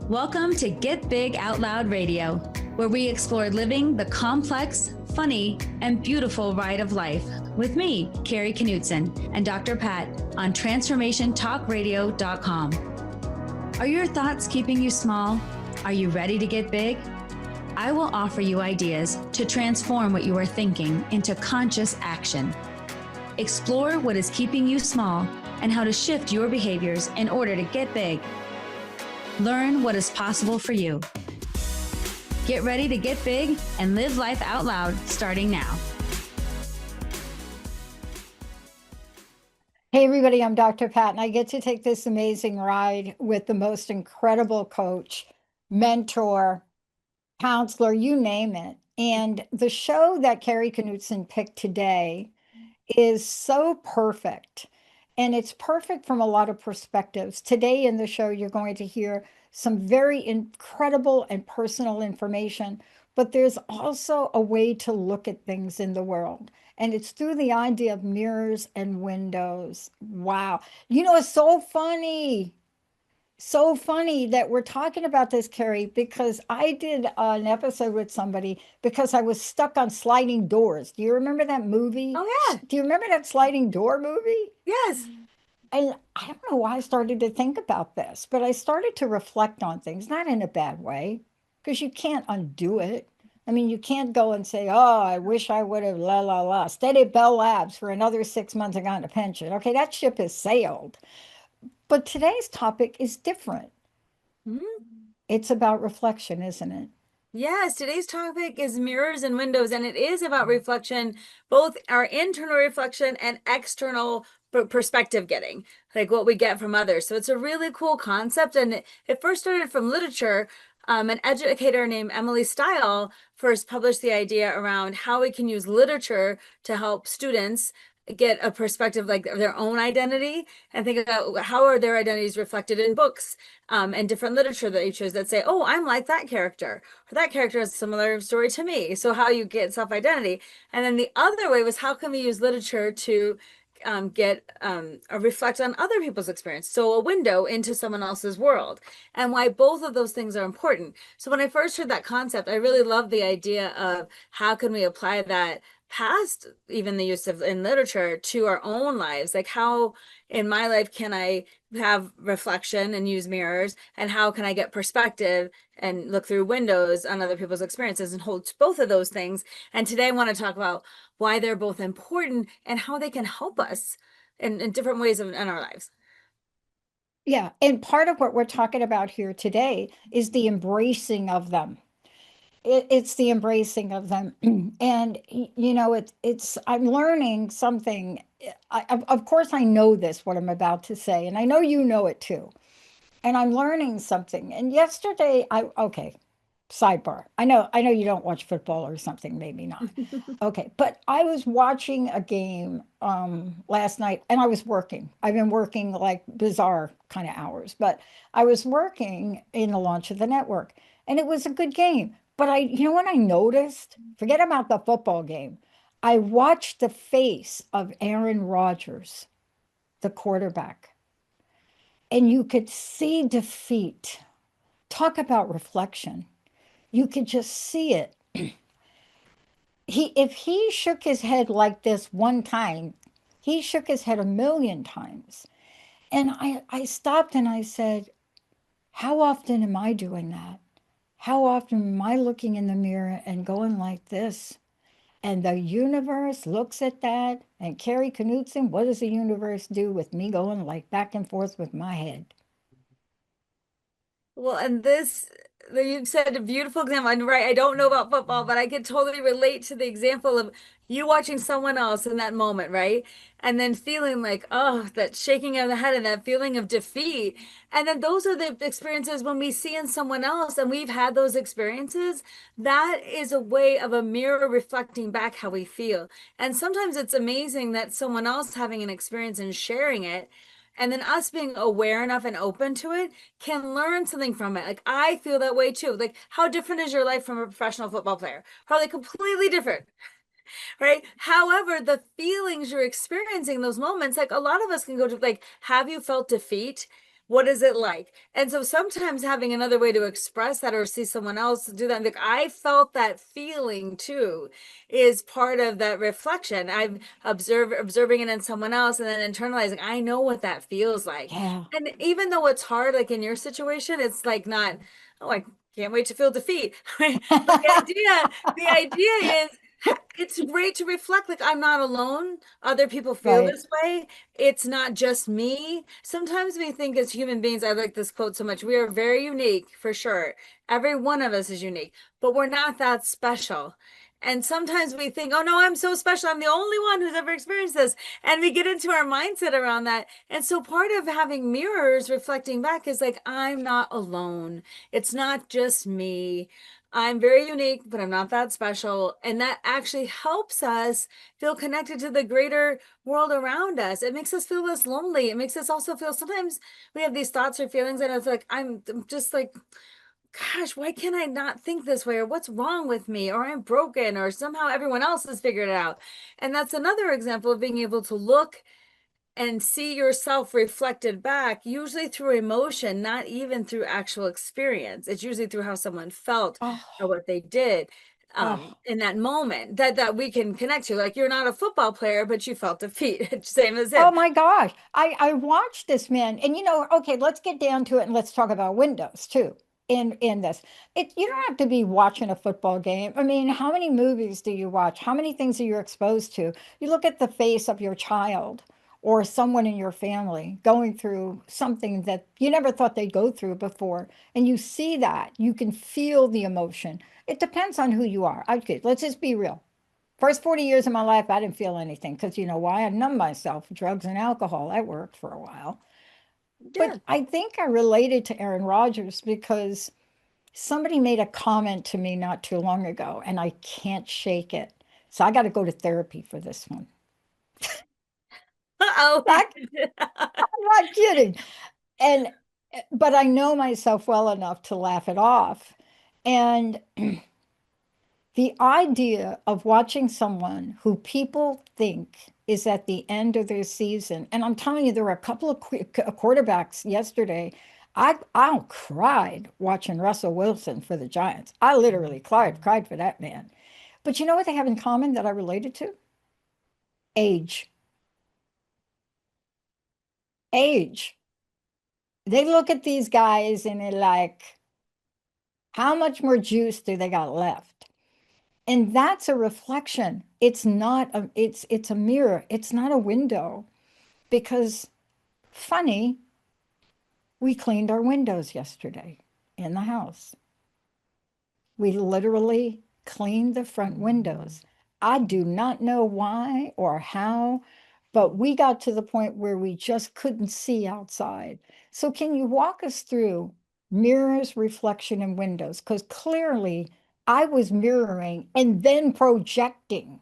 Welcome to Get Big Out Loud Radio, where we explore living the complex, funny, and beautiful ride of life with me, Kari Knutson, and Dr. Pat on transformationtalkradio.com. Are your thoughts keeping you small? Are you ready to get big? I will offer you ideas to transform what you are thinking into conscious action. Explore what is keeping you small and how to shift your behaviors in order to get big. Learn what is possible for you. Get ready to get big and live life out loud starting now. Hey everybody, I'm Dr. Pat, and I get to take this amazing ride with the most incredible coach, mentor, counselor, you name it. And the show that Kari Knutson picked today is so perfect. And it's perfect from a lot of perspectives. Today in the show, you're going to hear some very incredible and personal information, but there's also a way to look at things in the world. And it's through the idea of mirrors and windows. Wow. You know, it's so funny. So funny that we're talking about this, Kari, because I did an episode with somebody because I was stuck on sliding doors. Do you remember that movie? Oh, yeah. Do you remember that sliding door movie? Yes. And I don't know why I started to think about this, but I started to reflect on things, not in a bad way, because you can't undo it. I mean, you can't go and say, oh, I wish I would have stayed at Bell Labs for another 6 months and gotten a pension. Okay, that ship has sailed. But today's topic is different. It's about reflection, isn't it? Yes, today's topic is mirrors and windows, and it is about reflection, both our internal reflection and external perspective getting, like what we get from others. So it's a really cool concept, and it first started from literature. An educator named Emily Stile first published the idea around how we can use literature to help students get a perspective like their own identity and think about how are their identities reflected in books and different literature that you choose that say, oh, I'm like that character, or that character has a similar story to me. So how you get self-identity. And then the other way was how can we use literature to reflect on other people's experience, so a window into someone else's world, and why both of those things are important. So when I first heard that concept, I really loved the idea of how can we apply that past even the use of in literature to our own lives, like how in my life can I have reflection and use mirrors, and how can I get perspective and look through windows on other people's experiences and hold both of those things. And today I want to talk about why they're both important and how they can help us in different ways in our lives. Yeah, and part of what we're talking about here today is the embracing of them. It's the embracing of them. And you know, it's I'm learning something. Of course I know this, what I'm about to say, and I know you know it too. And I'm learning something. And yesterday okay, sidebar. I know you don't watch football or something, maybe not. Okay, but I was watching a game last night, and I was working. I've been working like bizarre kind of hours, but I was working in the launch of the network, and it was a good game. But you know what I noticed? Forget about the football game. I watched the face of Aaron Rodgers, the quarterback, and you could see defeat. Talk about reflection. You could just see it. If he shook his head like this one time, he shook his head a million times. And I stopped and I said, how often am I doing that? How often am I looking in the mirror and going like this? And the universe looks at that. And Kari Knutson, what does the universe do with me going like back and forth with my head? Well, and this, you said a beautiful example. And right, I don't know about football, but I could totally relate to the example of you watching someone else in that moment, right? And then feeling like, oh, that shaking of the head and that feeling of defeat. And then those are the experiences when we see in someone else and we've had those experiences, that is a way of a mirror reflecting back how we feel. And sometimes it's amazing that someone else having an experience and sharing it, and then us being aware enough and open to it can learn something from it. Like I feel that way too. Like how different is your life from a professional football player? Probably completely different, right? However, the feelings you're experiencing in those moments, like a lot of us can go to like, have you felt defeat? What is it like? And so sometimes having another way to express that or see someone else do that, like I felt that feeling too, is part of that reflection. I'm observing it in someone else and then internalizing, I know what that feels like. Yeah. And even though it's hard, like in your situation, it's like not, oh, I can't wait to feel defeat. But the idea is it's great to reflect, like I'm not alone. Other people feel Right. this way. It's not just me. Sometimes we think as human beings, I like this quote so much, we are very unique for sure. Every one of us is unique, but we're not that special. And sometimes we think, oh no, I'm so special. I'm the only one who's ever experienced this. And we get into our mindset around that. And so part of having mirrors reflecting back is like, I'm not alone. It's not just me. I'm very unique, but I'm not that special. And that actually helps us feel connected to the greater world around us. It makes us feel less lonely. It makes us also feel sometimes we have these thoughts or feelings, and it's like, I'm just like, gosh, why can't I not think this way? Or what's wrong with me? Or I'm broken, or somehow everyone else has figured it out. And that's another example of being able to look and see yourself reflected back, usually through emotion, not even through actual experience. It's usually through how someone felt or Oh, what they did oh, in that moment that we can connect to. Like you're not a football player, but you felt defeat, same as oh him. my gosh. I watched this man, and okay, let's get down to it and let's talk about windows too. In this, you don't have to be watching a football game. I mean, how many movies do you watch? How many things are you exposed to? You look at the face of your child or someone in your family going through something that you never thought they'd go through before, and you see that, you can feel the emotion. It depends on who you are. Okay, let's just be real. First 40 years of my life, I didn't feel anything because you know why? I numbed myself with drugs and alcohol. That worked for a while. Yeah. But I think I related to Aaron Rodgers because somebody made a comment to me not too long ago, and I can't shake it. So I got to go to therapy for this one. Oh, I'm not kidding. And but I know myself well enough to laugh it off. And the idea of watching someone who people think is at the end of their season, and I'm telling you, there were a couple of quarterbacks yesterday. I cried watching Russell Wilson for the Giants. I literally cried for that man. But you know what they have in common that I related to? Age. Age. They look at these guys and they're like, how much more juice do they got left? And that's a reflection. It's a mirror. It's not a window because funny, we cleaned our windows yesterday in the house. We literally cleaned the front windows. I do not know why or how, but we got to the point where we just couldn't see outside. So can you walk us through mirrors, reflection, and windows? Because clearly I was mirroring and then projecting.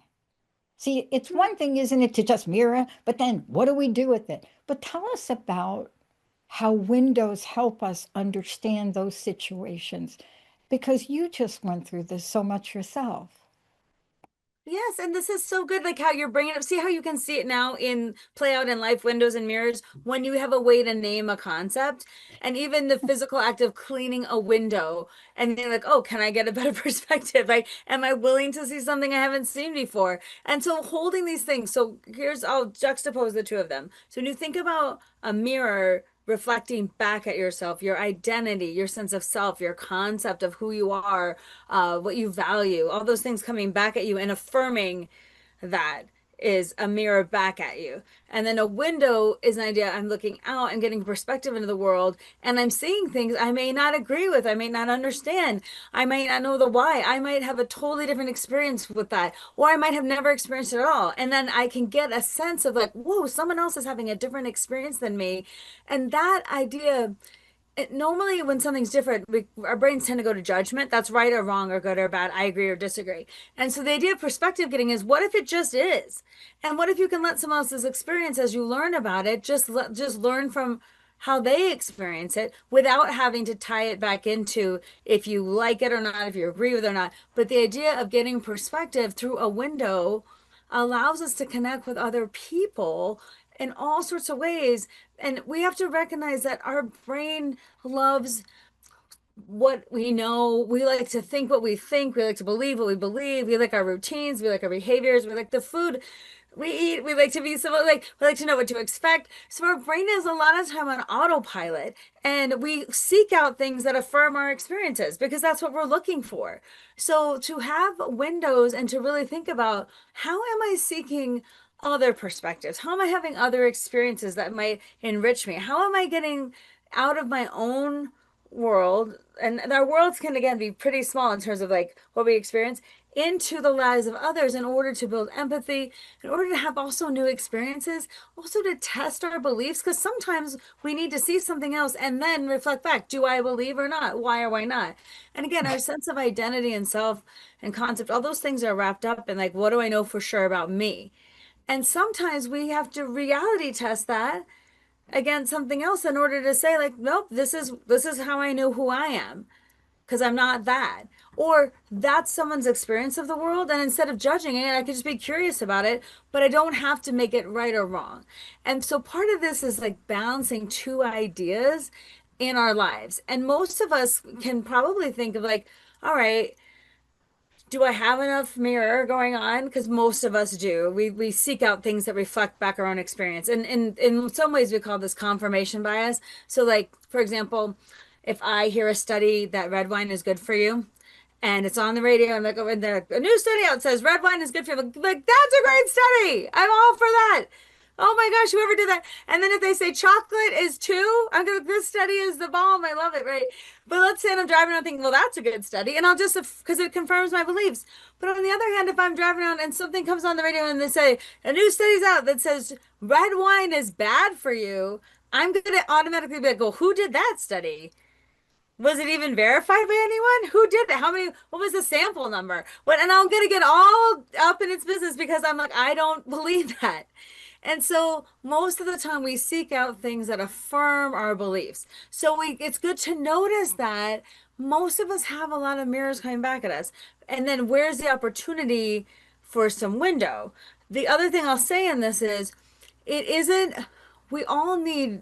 See, it's one thing, isn't it, to just mirror, but then what do we do with it? But tell us about how windows help us understand those situations, because you just went through this so much yourself. yes, and this is so good, like how you're bringing up. See how you can see it now in play out in life, windows and mirrors, when you have a way to name a concept, and even the physical act of cleaning a window, and being like, oh, can I get a better perspective? Like, am I willing to see something I haven't seen before? And so holding these things. So I'll juxtapose the two of them. So when you think about a mirror reflecting back at yourself, your identity, your sense of self, your concept of who you are, what you value, all those things coming back at you and affirming that is a mirror back at you. And then a window is an idea, I'm looking out and getting perspective into the world, and I'm seeing things I may not agree with, I may not understand, I might not know the why, I might have a totally different experience with that, or I might have never experienced it at all. And then I can get a sense of like, whoa, someone else is having a different experience than me. And that idea, normally when something's different, our brains tend to go to judgment. That's right or wrong or good or bad. I agree or disagree. And so the idea of perspective getting is, what if it just is? And what if you can let someone else's experience, as you learn about it, just learn from how they experience it without having to tie it back into if you like it or not, if you agree with it or not. But the idea of getting perspective through a window allows us to connect with other people in all sorts of ways. And we have to recognize that our brain loves what we know. We like to think what we think. We like to believe what we believe. We like our routines. We like our behaviors. We like the food we eat. We like to be civil. Like we like to know what to expect. So our brain is a lot of time on autopilot, and we seek out things that affirm our experiences because that's what we're looking for. So to have windows and to really think about, how am I seeking other perspectives? How am I having other experiences that might enrich me? How am I getting out of my own world, and our worlds can again be pretty small in terms of like what we experience, into the lives of others in order to build empathy, in order to have also new experiences, also to test our beliefs, because sometimes we need to see something else and then reflect back, do I believe or not? Why or why not? And again, our sense of identity and self and concept, all those things are wrapped up in like, what do I know for sure about me? And sometimes we have to reality test that against something else in order to say like, nope, this is how I know who I am, because I'm not that. Or that's someone's experience of the world, and instead of judging it, I could just be curious about it, but I don't have to make it right or wrong. And so part of this is like balancing two ideas in our lives. And most of us can probably think of like, all right, do I have enough mirror going on? Because most of us do. We seek out things that reflect back our own experience. And in some ways we call this confirmation bias. So like, for example, if I hear a study that red wine is good for you, and it's on the radio, and like, oh, and a new study out says red wine is good for you. Like, that's a great study. I'm all for that. Oh my gosh, whoever did that. And then if they say chocolate is two, I'm gonna, this study is the bomb. I love it, right? But let's say I'm driving around thinking, well, that's a good study, and I'll just, because it confirms my beliefs. But on the other hand, if I'm driving around and something comes on the radio and they say a new study's out that says red wine is bad for you, I'm gonna automatically be like, well, who did that study? Was it even verified by anyone? Who did that? How many? What was the sample number? What? And I'm gonna get all up in its business because I'm like, I don't believe that. And so most of the time we seek out things that affirm our beliefs. So it's good to notice that most of us have a lot of mirrors coming back at us. And then where's the opportunity for some window? The other thing I'll say in this is, it isn't, we all need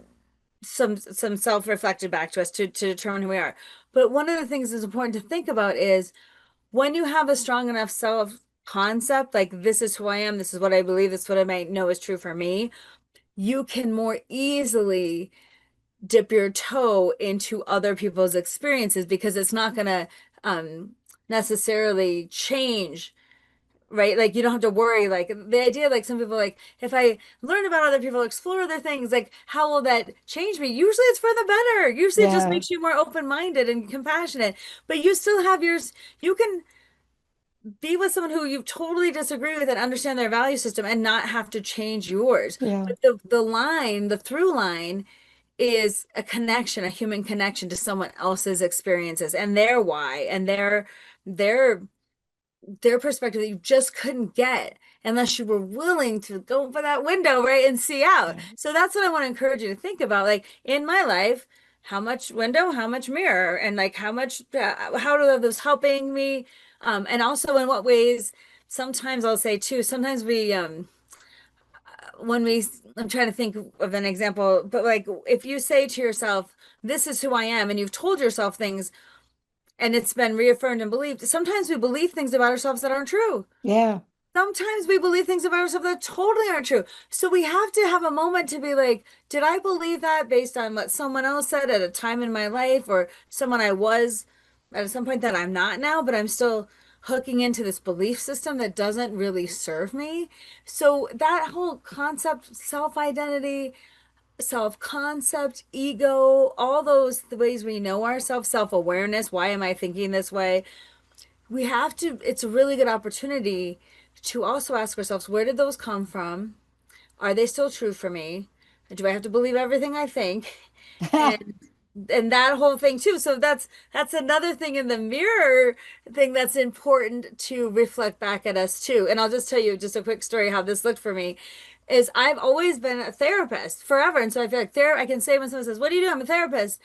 some self-reflected back to us to determine who we are. But one of the things that's important to think about is, when you have a strong enough self concept, like this is who I am, this is what I believe, this is what I might know is true for me, you can more easily dip your toe into other people's experiences because it's not going to necessarily change, right? Like you don't have to worry. Like the idea, like some people like, if I learn about other people, explore other things, like how will that change me? Usually it's for the better. Usually it just Yeah. makes you more open-minded and compassionate. But you still have yours. You can be with someone who you totally disagree with and understand their value system and not have to change yours. Yeah. But the through line is a connection, a human connection to someone else's experiences and their why and their their perspective that you just couldn't get unless you were willing to go for that window, right, and see out. Yeah. So that's what I want to encourage you to think about. Like in my life, how much window, how much mirror, and like how much, how are those helping me? And also in what ways, sometimes I'll say too, sometimes when we, I'm trying to think of an example, but like if you say to yourself, this is who I am, and you've told yourself things and it's been reaffirmed and believed, sometimes we believe things about ourselves that aren't true. Yeah. Sometimes we believe things about ourselves that totally aren't true. So we have to have a moment to be like, did I believe that based on what someone else said at a time in my life, or someone I was at some point that I'm not now, but I'm still hooking into this belief system that doesn't really serve me? So that whole concept, self-identity, self-concept, ego, all those the ways we know ourselves, self-awareness, why am I thinking this way? We have to, it's a really good opportunity to also ask ourselves, where did those come from? Are they still true for me? Do I have to believe everything I think? And that whole thing too. So that's another thing in the mirror thing that's important to reflect back at us too. And I'll just tell you just a quick story how this looked for me is I've always been a therapist forever. And so I feel like I can say when someone says, what do you do? I'm a therapist.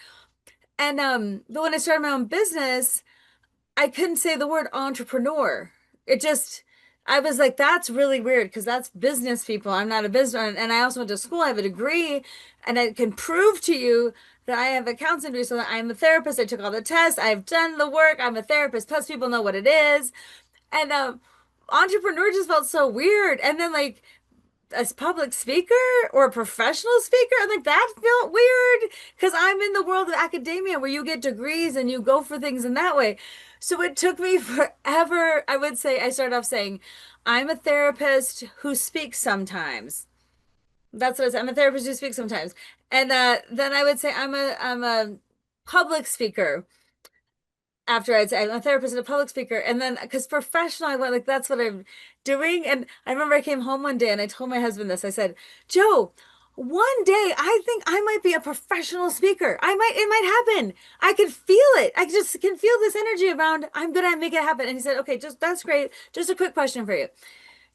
And but when I started my own business, I couldn't say the word entrepreneur. It just, I was like, that's really weird because that's business people. I'm not a business. And I also went to school. I have a degree and I can prove to you that I have a counseling degree. So that I'm a therapist. I took all the tests. I've done the work. I'm a therapist. Plus people know what it is. And entrepreneur just felt so weird. And then like a public speaker or a professional speaker, I'm like, that felt weird because I'm in the world of academia where you get degrees and you go for things in that way. So it took me forever. I would say I started off saying, I'm a therapist who speaks sometimes. That's what I said. I'm a therapist who speaks sometimes. And then I would say I'm a public speaker after I'd say I'm a therapist and a public speaker. And then because professional, I went like, that's what I'm doing. And I remember I came home one day and I told my husband this. I said, Joe, one day I think I might be a professional speaker. It might happen. I can feel it. I just can feel this energy around, I'm gonna make it happen. And he said, okay, just that's great. Just a quick question for you.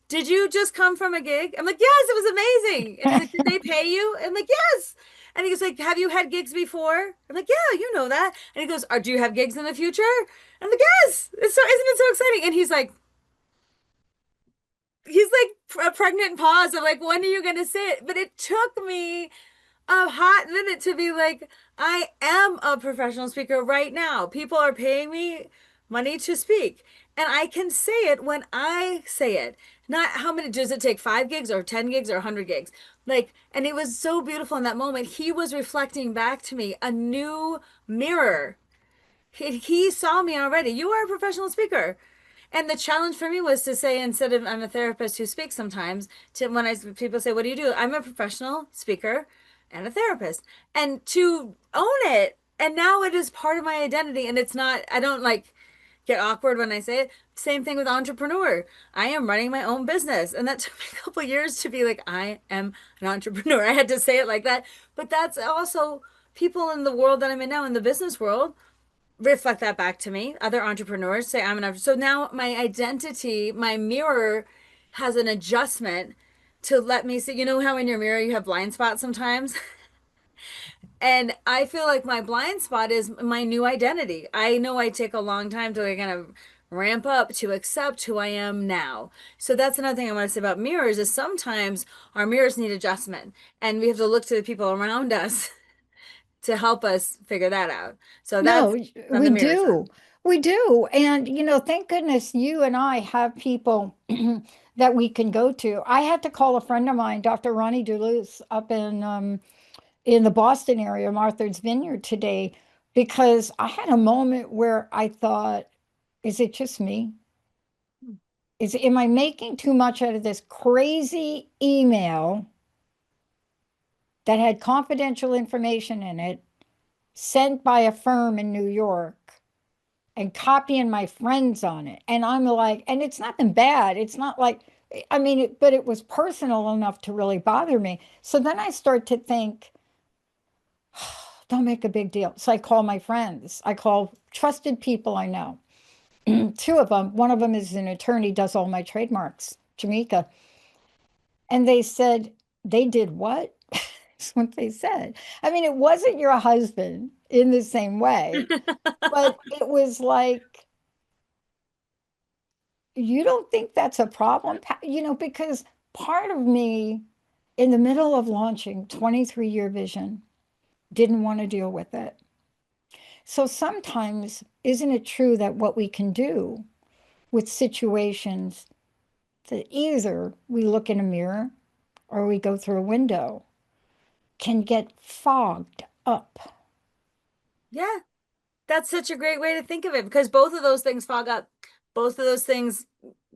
Did you just come from a gig? I'm like, yes, it was amazing. And he's like, did they pay you? I'm like, yes. And he goes like, have you had gigs before? I'm like, yeah, you know that. And he goes, do you have gigs in the future? I'm like, yes. It's so, isn't it so exciting? And he's like a pregnant pause of like, when are you going to say it? But it took me a hot minute to be like, I am a professional speaker right now. People are paying me money to speak. And I can say it when I say it. Not how many does it take, 5 gigs or 10 gigs or 100 gigs. Like, and it was so beautiful in that moment. He was reflecting back to me a new mirror. He saw me already. You are a professional speaker. And the challenge for me was to say, instead of I'm a therapist who speaks sometimes, to when people say, what do you do? I'm a professional speaker and a therapist. And to own it. And now it is part of my identity. And it's not, I don't like get awkward when I say it. Same thing with entrepreneur. I am running my own business. And that took me a couple years to be like, I am an entrepreneur. I had to say it like that. But that's also people in the world that I'm in now, in the business world, reflect that back to me. Other entrepreneurs say I'm an entrepreneur. So now my identity, my mirror has an adjustment to let me see. You know how in your mirror you have blind spots sometimes? And I feel like my blind spot is my new identity. I know I take a long time to like kind of ramp up to accept who I am now. So that's another thing I want to say about mirrors is sometimes our mirrors need adjustment and we have to look to the people around us to help us figure that out. So that's No, on we the mirror side. do. We do. And, thank goodness you and I have people that we can go to. I had to call a friend of mine, Dr. Ronnie Duluth, up in the Boston area, Martha's Vineyard today, because I had a moment where I thought, is it just me? Am I making too much out of this crazy email that had confidential information in it sent by a firm in New York and copying my friends on it? And I'm like, and it's nothing bad. It's not like, I mean, but it was personal enough to really bother me. So then I start to think, don't make a big deal. So I call my friends. I call trusted people I know. Two of them, one of them is an attorney, does all my trademarks, Jamaica. And they said, they did what? That's what they said. I mean, it wasn't your husband in the same way, but it was like, you don't think that's a problem? Because part of me in the middle of launching 23-year vision didn't want to deal with it. So sometimes, isn't it true that what we can do with situations that either we look in a mirror or we go through a window can get fogged up? Yeah, that's such a great way to think of it because both of those things fog up. Both of those things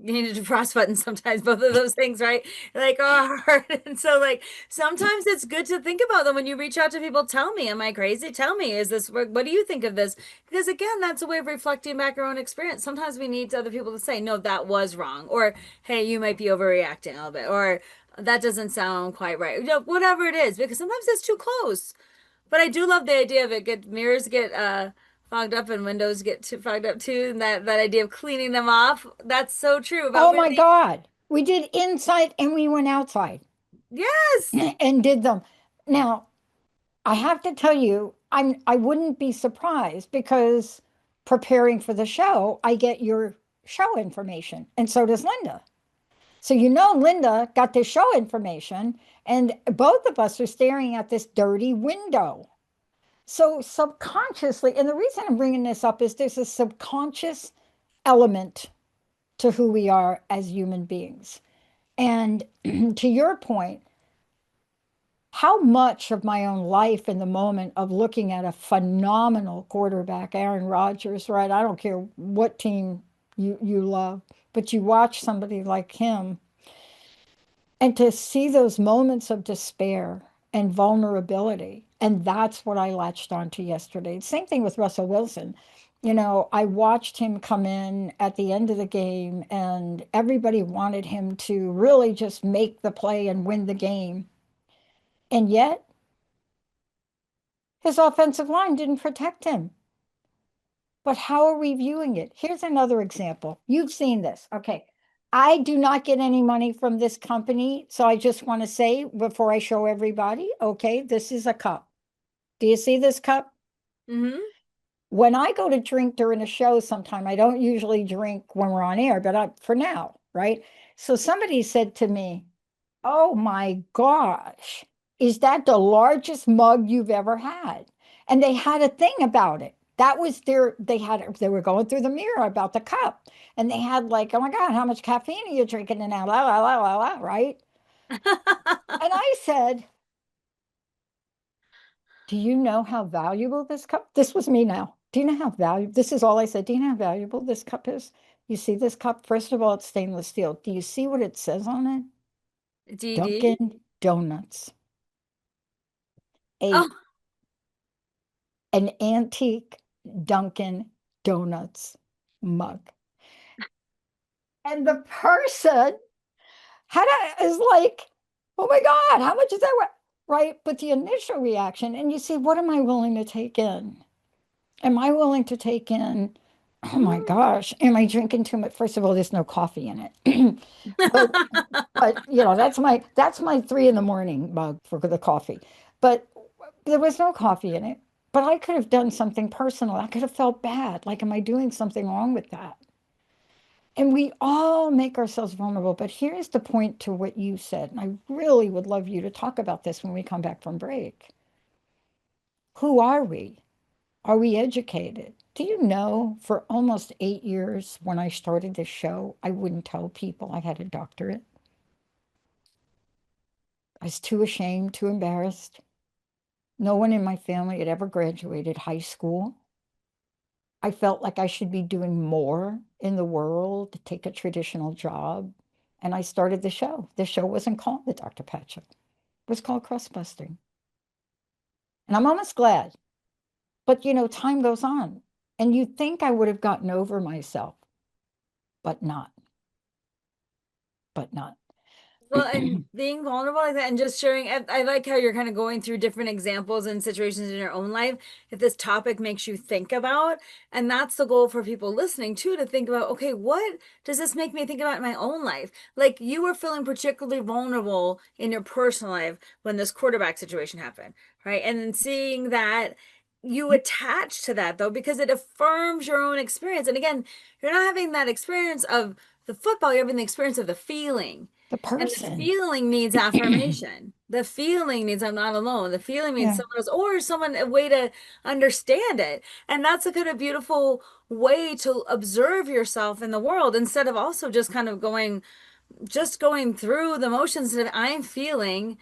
you need a defrost button sometimes. Both of those things, right? Like are hard. And so like sometimes it's good to think about them when you reach out to people. Tell me, am I crazy? Tell me, is this what do you think of this? Because again, that's a way of reflecting back our own experience. Sometimes we need other people to say, no, that was wrong, or hey, you might be overreacting a little bit, or that doesn't sound quite right. Whatever it is, because sometimes it's too close. But I do love the idea of it. Get mirrors get fogged up and windows get too fogged up too, and that idea of cleaning them off. That's so true about Oh my really. God. We did inside and we went outside Yes. and did them. Now, I have to tell you, I wouldn't be surprised because preparing for the show, I get your show information, and so does Linda. So, you know, Linda got the show information, and both of us are staring at this dirty window. So, subconsciously, and the reason I'm bringing this up is there's a subconscious element to who we are as human beings. And to your point, how much of my own life in the moment of looking at a phenomenal quarterback, Aaron Rodgers, right? I don't care what team you love, but you watch somebody like him and to see those moments of despair and vulnerability. And that's what I latched onto yesterday. Same thing with Russell Wilson. You know, I watched him come in at the end of the game, and everybody wanted him to really just make the play and win the game. And yet, his offensive line didn't protect him. But how are we viewing it? Here's another example. You've seen this. Okay. I do not get any money from this company. So I just want to say before I show everybody, okay, this is a cup. Do you see this cup? Mm-hmm. When I go to drink during a show sometime, I don't usually drink when we're on air, but for now, right? So somebody said to me, "Oh my gosh, is that the largest mug you've ever had?" And they had a thing about it. That was they were going through the mirror about the cup. And they had like, "Oh my God, how much caffeine are you drinking in now?" La, la, la, la, la, right? And I said, "Do you know how valuable this cup?" This was me now. "Do you know how valuable?" This is all I said. "Do you know how valuable this cup is? You see this cup? First of all, it's stainless steel. Do you see what it says on it? DD. Dunkin' Donuts. A Oh, an antique Dunkin' Donuts mug." And the person is like, "Oh my God, how much is that?" Right? But the initial reaction, and you see, what am I willing to take in? Am I willing to take in, oh my gosh, am I drinking too much? First of all, there's no coffee in it. but you know, that's my 3 in the morning mug for the coffee. But there was no coffee in it. But I could have done something personal. I could have felt bad. Like, am I doing something wrong with that? And we all make ourselves vulnerable. But here's the point to what you said. And I really would love you to talk about this when we come back from break. Who are we? Are we educated? Do you know for almost 8 years when I started this show, I wouldn't tell people I had a doctorate. I was too ashamed, too embarrassed. No one in my family had ever graduated high school. I felt like I should be doing more in the world to take a traditional job. And I started the show. The show wasn't called the Dr. Pat Show. It was called Crust Busting. And I'm almost glad. But you know, time goes on. And you think I would have gotten over myself, but not, but not. well, and being vulnerable like that and just sharing, I like how you're kind of going through different examples and situations in your own life if this topic makes you think about. And that's the goal for people listening too, to think about, okay, what does this make me think about in my own life? Like you were feeling particularly vulnerable in your personal life when this quarterback situation happened, right? And then seeing that you attach to that though, because it affirms your own experience. And again, you're not having that experience of the football, you're having the experience of the feeling. The And the person. feeling needs affirmation. The feeling needs I'm not alone. The feeling means Yeah. someone else or someone a way to understand it. And that's a kind of beautiful way to observe yourself in the world instead of also just kind of going through the motions that I'm feeling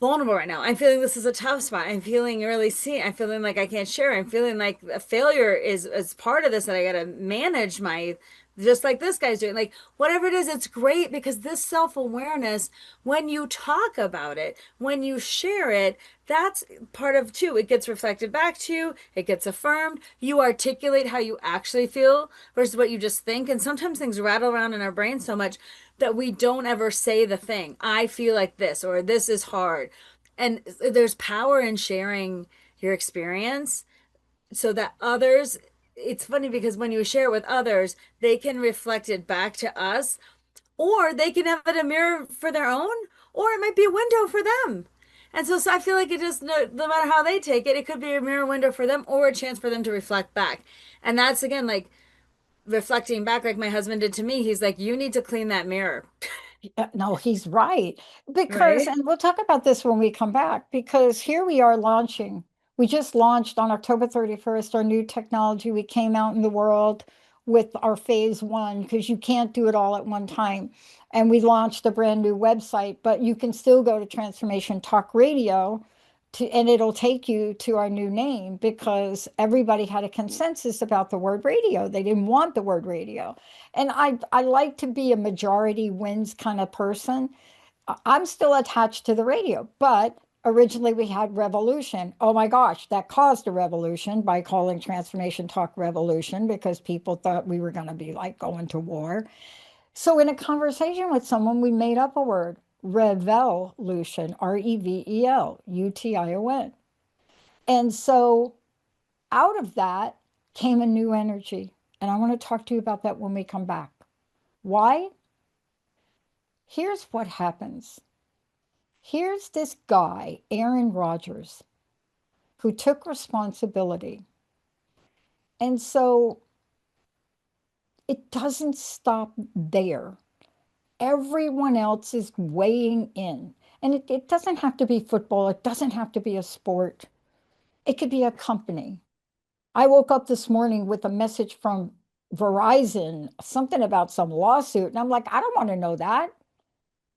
vulnerable right now. I'm feeling this is a tough spot. I'm feeling really seen. I'm feeling like I can't share. I'm feeling like a failure is part of this that I got to manage my just like this guy's doing. Like whatever it is, it's great because this self-awareness, when you talk about it, when you share it, that's part of too. It gets reflected back to you. It gets affirmed. You articulate how you actually feel versus what you just think. And sometimes things rattle around in our brain so much that we don't ever say the thing. I feel like this or this is hard. And there's power in sharing your experience so that others, it's funny because when you share it with others, they can reflect it back to us, or they can have it a mirror for their own, or it might be a window for them. And so I feel like it just, no matter how they take it, it could be a mirror window for them or a chance for them to reflect back. And that's again like reflecting back like my husband did to me, he's like, you need to clean that mirror. No, he's right. Because, Right? and we'll talk about this when we come back, because here we are launching. We just launched on October 31st our new technology. We came out in the world with our phase one because you can't do it all at one time. And we launched a brand new website, but you can still go to Transformation Talk Radio and it'll take you to our new name because everybody had a consensus about the word radio. They didn't want the word radio. And I like to be a majority wins kind of person. I'm still attached to the radio, but originally we had Revolution. Oh my gosh, that caused a revolution by calling Transformation Talk Revolution because people thought we were going to be like going to war. So in a conversation with someone, we made up a word, revolution, Revelution. And so out of that came a new energy. And I want to talk to you about that when we come back. Why? Here's what happens. Here's this guy, Aaron Rodgers, who took responsibility. And so it doesn't stop there. Everyone else is weighing in. And it doesn't have to be football. It doesn't have to be a sport. It could be a company. I woke up this morning with a message from Verizon, something about some lawsuit. And I'm like, I don't want to know that.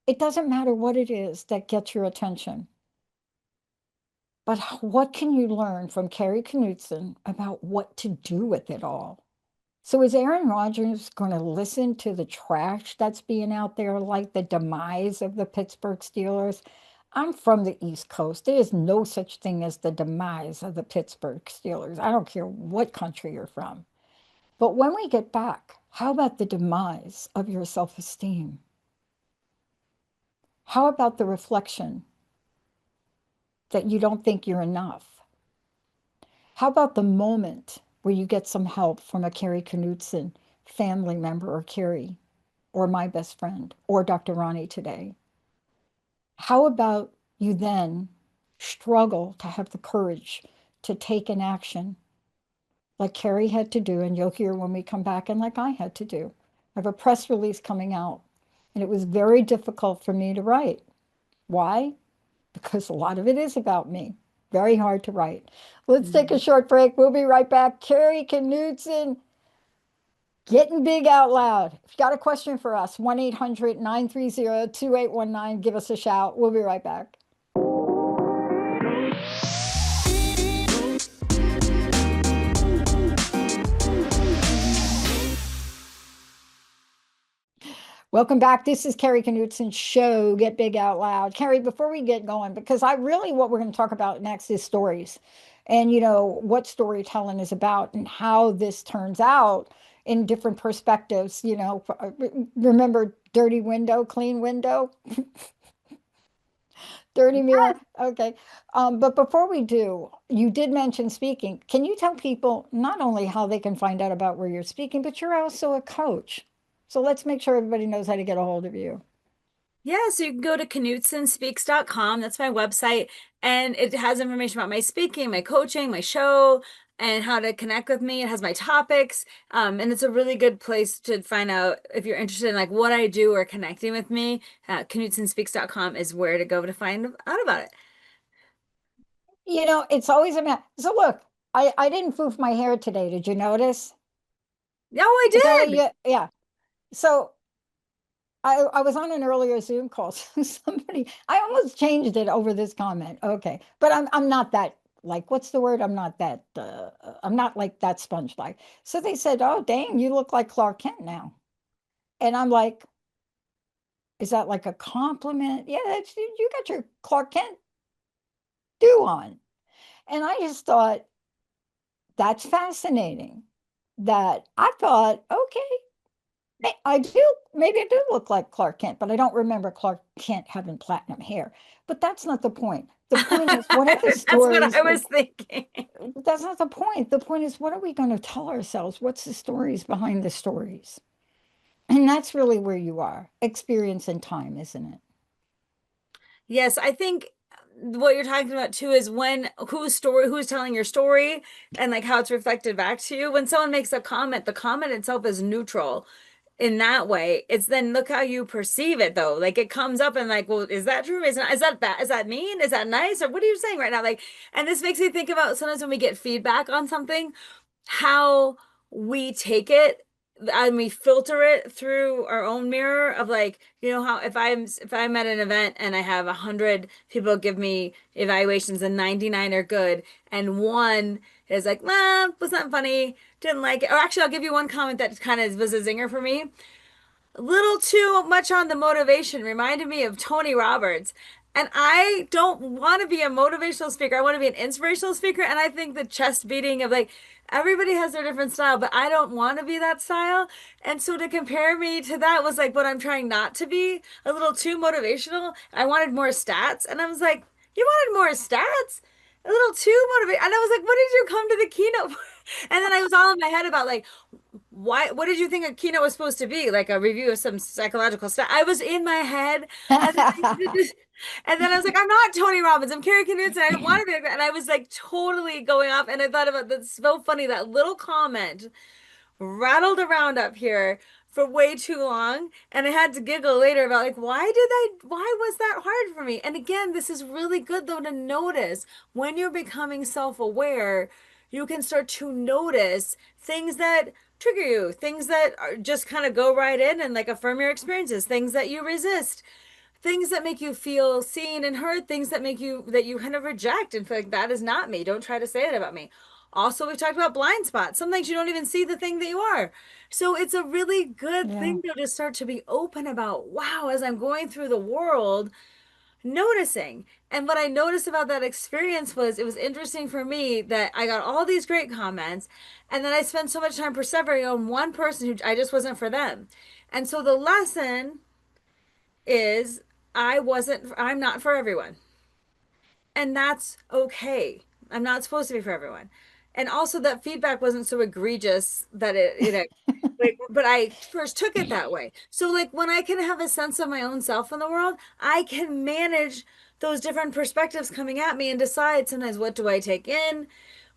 It doesn't matter what it is that gets your attention. But what can you learn from Kari Knutson about what to do with it all? So is Aaron Rodgers going to listen to the trash that's being out there, like the demise of the Pittsburgh Steelers? I'm from the East Coast. There is no such thing as the demise of the Pittsburgh Steelers. I don't care what country you're from. But when we get back, how about the demise of your self-esteem? How about the reflection that you don't think you're enough? How about the moment where you get some help from a Kari Knutson family member or Kari or my best friend or Dr. Ronnie today? How about you then struggle to have the courage to take an action like Kari had to do, and you'll hear when we come back, and like I had to do. I have a press release coming out, and it was very difficult for me to write. Why? Because a lot of it is about me. Very hard to write. Let's take a short break. We'll be right back. Kari Knutson, getting big out loud. If you got a question for us, 1-800-930-2819. Give us a shout. We'll be right back. Welcome back. This is Kari Knutson's show, Get Big Out Loud. Kari, before we get going, because what we're going to talk about next is stories and, what storytelling is about and how this turns out in different perspectives. Remember dirty window, clean window, dirty mirror. Okay. But before we do, you did mention speaking. Can you tell people not only how they can find out about where you're speaking, but you're also a coach. So let's make sure everybody knows how to get a hold of you. Yeah, so you can go to knutsonspeaks.com. That's my website. And it has information about my speaking, my coaching, my show, and how to connect with me. It has my topics. And it's a really good place to find out if you're interested in like what I do or connecting with me. Knutsonspeaks.com is where to go to find out about it. It's always a matter. So look, I didn't foof my hair today. Did you notice? No, I did. Yeah. So I was on an earlier Zoom call. So I almost changed it over this comment. Okay. But I'm not that like, what's the word? I'm not like that sponge like. So they said, oh, dang, you look like Clark Kent now. And I'm like, is that like a compliment? Yeah, you got your Clark Kent do on. And I just thought, that's fascinating. That I thought, okay, maybe I do look like Clark Kent, but I don't remember Clark Kent having platinum hair. But that's not the point. The point is, what are the stories? That's what I was thinking. That's not the point. The point is, what are we going to tell ourselves? What's the stories behind the stories? And that's really where you are, experience and time, isn't it? Yes, I think what you're talking about too is when who's telling your story and like how it's reflected back to you. When someone makes a comment, the comment itself is neutral in that way. It's then look how you perceive it though. Like it comes up and like, well, is that true? Is that bad? Is that mean? Is that nice? Or what are you saying right now? Like, and this makes me think about sometimes when we get feedback on something, how we take it and we filter it through our own mirror of like, you know, how if I'm at an event and I have 100 people give me evaluations and 99 are good and one is like, nah, was not funny, didn't like it. Or actually, I'll give you one comment that kind of was a zinger for me. A little too much on the motivation reminded me of Tony Robbins. And I don't want to be a motivational speaker. I want to be an inspirational speaker. And I think the chest beating of like everybody has their different style, but I don't want to be that style. And so to compare me to that was like what I'm trying not to be, a little too motivational. I wanted more stats. And I was like, you wanted more stats? A little too motivated. And I was like, what did you come to the keynote for? And then I was all in my head about like, what did you think a keynote was supposed to be? Like a review of some psychological stuff. I was in my head. And then, and then I was like, I'm not Tony Robbins. I'm Kari Knutson. I don't want to be like that. And I was like totally going off. And I thought about that's so funny. That little comment rattled around up here for way too long. And I had to giggle later about like, why was that hard for me? And again, this is really good though to notice when you're becoming self-aware, you can start to notice things that trigger you, things that are just kind of go right in and like affirm your experiences, things that you resist, things that make you feel seen and heard, things that make you that you kind of reject and feel like that is not me. Don't try to say it about me. Also, we've talked about blind spots. Sometimes you don't even see the thing that you are. So it's a really good Yeah. thing to start to be open about, wow, as I'm going through the world, noticing. And what I noticed about that experience was it was interesting for me that I got all these great comments, and then I spent so much time persevering on one person who I just wasn't for them. And so the lesson is I'm not for everyone. And that's okay. I'm not supposed to be for everyone. And also that feedback wasn't so egregious that like, but I first took it that way. So like when I can have a sense of my own self in the world, I can manage those different perspectives coming at me and decide sometimes what do I take in?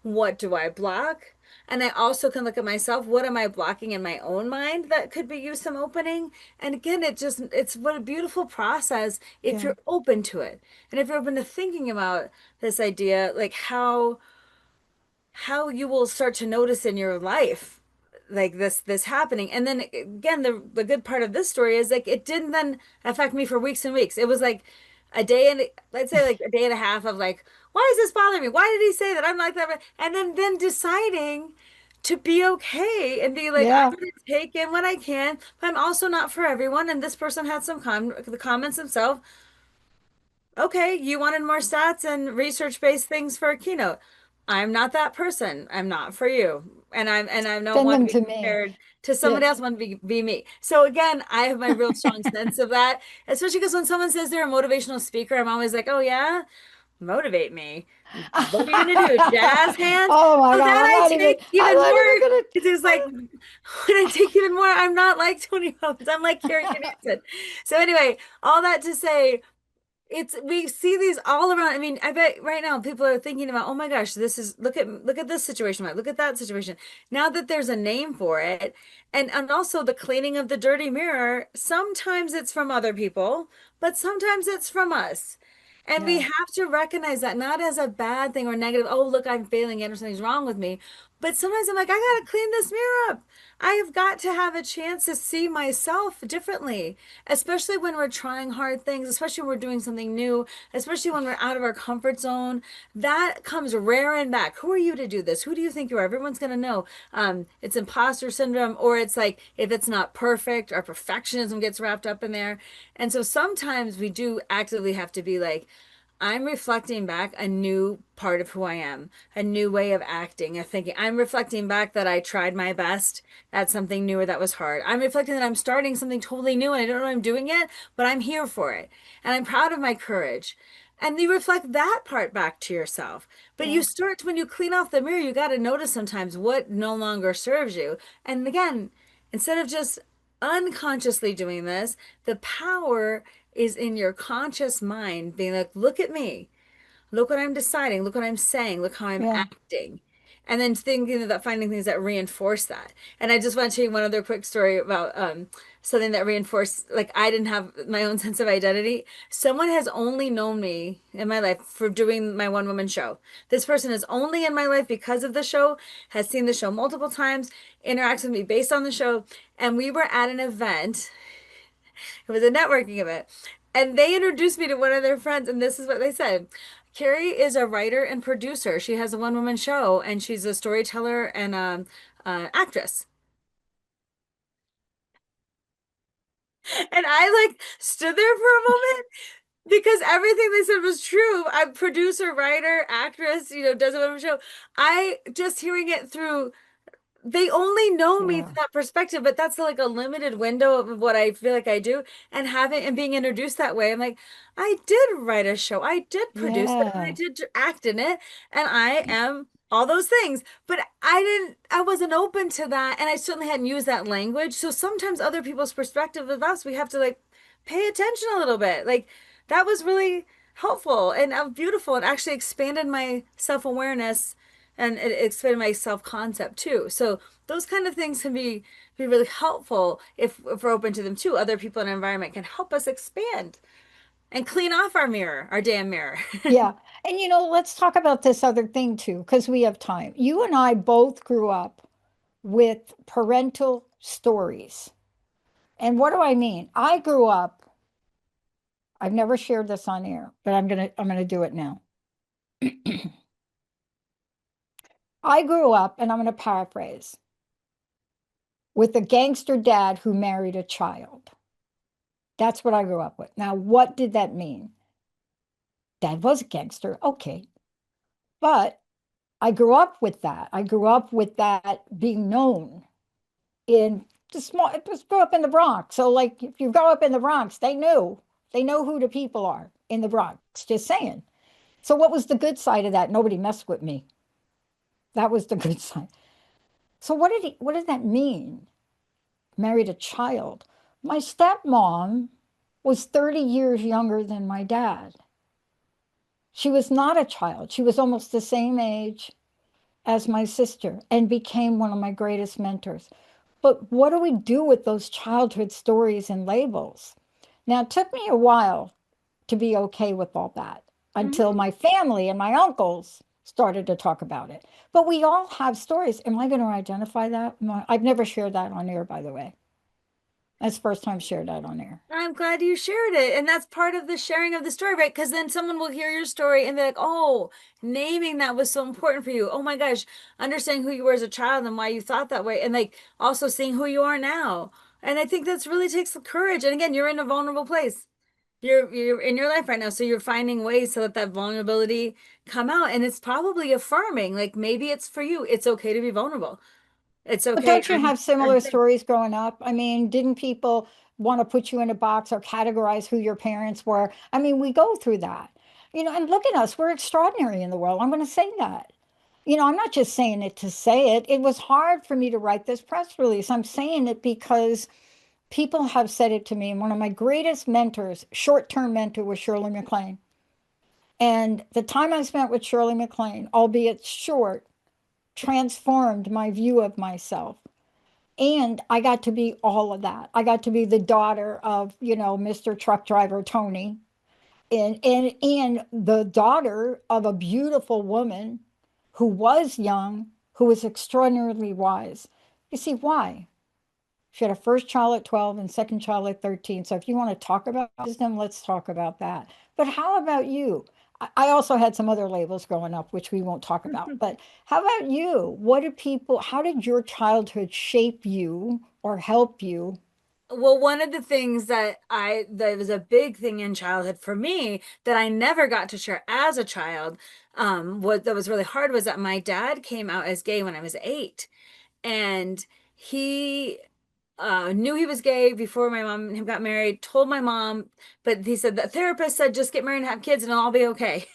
What do I block? And I also can look at myself, what am I blocking in my own mind that could be use some opening? And again, it's what a beautiful process if Yeah. you're open to it. And if you're open to thinking about this idea, like how you will start to notice in your life like this happening. And then again, the good part of this story is like it didn't then affect me for weeks and weeks. It was like a day and let's say like a day and a half of like, why is this bothering me? Why did he say that? I'm like that. And then deciding to be okay and be like, I'm Yeah. gonna take in what I can, but I'm also not for everyone. And this person had the comments themselves. Okay, you wanted more stats and research-based things for a keynote. I'm not that person. I'm not for you. And I don't Send want to them be to me. compared to Yeah. somebody else, want to be me. So again, I have my real strong sense of that, especially because when someone says they're a motivational speaker, I'm always like, oh yeah, motivate me. What are you gonna do? Jazz hands? Oh my So God. that I take I'm even not even more. gonna. It's like when I take even more, I'm not like Tony Robbins. I'm like Kari Knudsen. So anyway, all that to say, we see these all around. I mean, I bet right now people are thinking about, oh my gosh, this is look at this situation, Mike. Look at that situation. Now that there's a name for it, and also the cleaning of the dirty mirror, sometimes it's from other people, but sometimes it's from us. And we Yeah. have to recognize that not as a bad thing or negative, oh, look, I'm failing and something's wrong with me. But sometimes I'm like, I gotta clean this mirror up. I have got to have a chance to see myself differently, especially when we're trying hard things, especially when we're doing something new, especially when we're out of our comfort zone. That comes raring back. Who are you to do this? Who do you think you are? Everyone's going to know. It's imposter syndrome, or it's like if it's not perfect, our perfectionism gets wrapped up in there. And so sometimes we do actively have to be like, I'm reflecting back a new part of who I am, a new way of acting, of thinking. I'm reflecting back that I tried my best at something new or that was hard. I'm reflecting that I'm starting something totally new and I don't know what I'm doing yet, but I'm here for it. And I'm proud of my courage. And you reflect that part back to yourself. But you Yeah. start, when you clean off the mirror, you got to notice sometimes what no longer serves you. And again, instead of just unconsciously doing this, the power is in your conscious mind being like, look at me. look what I'm deciding, look what I'm saying, look how I'm Yeah. acting. And then thinking about finding things that reinforce that. And I just want to tell you one other quick story about something that reinforced, like I didn't have my own sense of identity. Someone has only known me in my life for doing my one woman show. This person is only in my life because of the show, has seen the show multiple times, interacts with me based on the show. And we were at an event, it was a networking event. And they introduced me to one of their friends, and this is what they said. Kari is a writer and producer. She has a one-woman show, and she's a storyteller and actress. And I like stood there for a moment because everything they said was true. I'm producer, writer, actress, does a one-woman show. I just hearing it through they only know me Yeah. through that perspective, but that's like a limited window of what I feel like I do. And having and being introduced that way, I'm like, I did write a show, I did produce it, and I Yeah. did act in it, and I am all those things. But I wasn't open to that, and I certainly hadn't used that language. So sometimes other people's perspective of us, we have to like pay attention a little bit. Like that was really helpful and beautiful, and actually expanded my self-awareness and it expanded my self-concept too. So those kind of things can be really helpful if we're open to them too. Other people in our environment can help us expand and clean off our mirror, our damn mirror. Yeah. And let's talk about this other thing too, because we have time. You and I both grew up with parental stories. And what do I mean? I grew up, I've never shared this on air, but I'm gonna do it now. I grew up, and I'm gonna paraphrase, with a gangster dad who married a child. That's what I grew up with. Now, what did that mean? Dad was a gangster, okay. But I grew up with that. I grew up with that being known in the small, I just grew up in the Bronx. So, like, if you grow up in the Bronx, they know who the people are in the Bronx, just saying. So, what was the good side of that? Nobody messed with me. That was the good side. So, what did that mean? Married a child. My stepmom was 30 years younger than my dad. She was not a child. She was almost the same age as my sister and became one of my greatest mentors. But what do we do with those childhood stories and labels? Now, it took me a while to be okay with all that until Mhm. my family and my uncles started to talk about it. But we all have stories. Am I going to identify that? I've never shared that on air, by the way. That's the first time I shared that on air. I'm glad you shared it. And that's part of the sharing of the story, right? Because then someone will hear your story and be like, oh, naming that was so important for you. Oh my gosh, understanding who you were as a child and why you thought that way. And like also seeing who you are now. And I think that's really takes the courage. And again, you're in a vulnerable place. You're in your life right now. So you're finding ways to let that vulnerability come out. And it's probably affirming. Like maybe it's for you. It's okay to be vulnerable. It's But okay. don't you have I'm similar stories growing up? I mean, didn't people want to put you in a box or categorize who your parents were? I mean, we go through that. And look at us. We're extraordinary in the world. I'm going to say that. I'm not just saying it to say it. It was hard for me to write this press release. I'm saying it because people have said it to me. And one of my greatest mentors, short-term mentor, was Shirley MacLaine. And the time I spent with Shirley MacLaine, albeit short, transformed my view of myself. And I got to be all of that. I got to be the daughter of, Mr. Truck Driver Tony, and the daughter of a beautiful woman who was young, who was extraordinarily wise. You see, why? She had a first child at 12 and second child at 13. So if you want to talk about wisdom, let's talk about that. But how about you? I also had some other labels growing up, which we won't talk about. But how about you? How did your childhood shape you or help you? Well, one of the things that was a big thing in childhood for me that I never got to share as a child, what that was really hard was that my dad came out as gay when I was 8. And he knew he was gay before my mom and him got married, told my mom, but he said the therapist said just get married and have kids and it'll all be okay.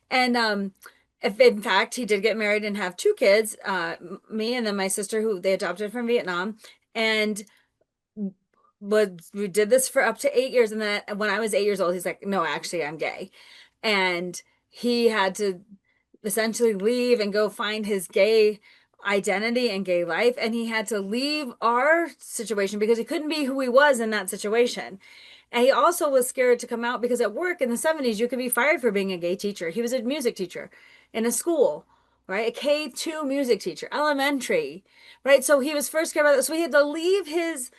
And if in fact he did get married and have 2 kids, me and then my sister who they adopted from Vietnam. And we did this for up to 8 years, and then when I was 8 years old, he's like, "No, actually, I'm gay," and he had to essentially leave and go find his gay identity and gay life. And he had to leave our situation because he couldn't be who he was in that situation. And he also was scared to come out because at work in the 70s, you could be fired for being a gay teacher. He was a music teacher in a school, right? A K-2 music teacher, elementary, right? So he was first scared about that. So he had to leave his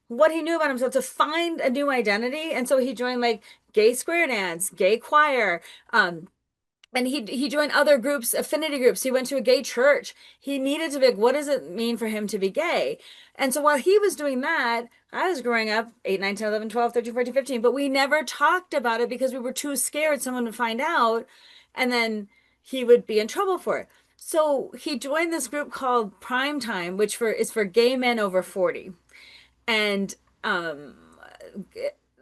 what he knew about himself to find a new identity. And so he joined like gay square dance, gay choir, and he joined other groups, affinity groups. He went to a gay church. He needed to be like, what does it mean for him to be gay? And so while he was doing that, I was growing up 8, 9, 10, 11, 12, 13, 14, 15, but we never talked about it because we were too scared someone would find out and then he would be in trouble for it. So he joined this group called Prime Time, which is for gay men over 40. And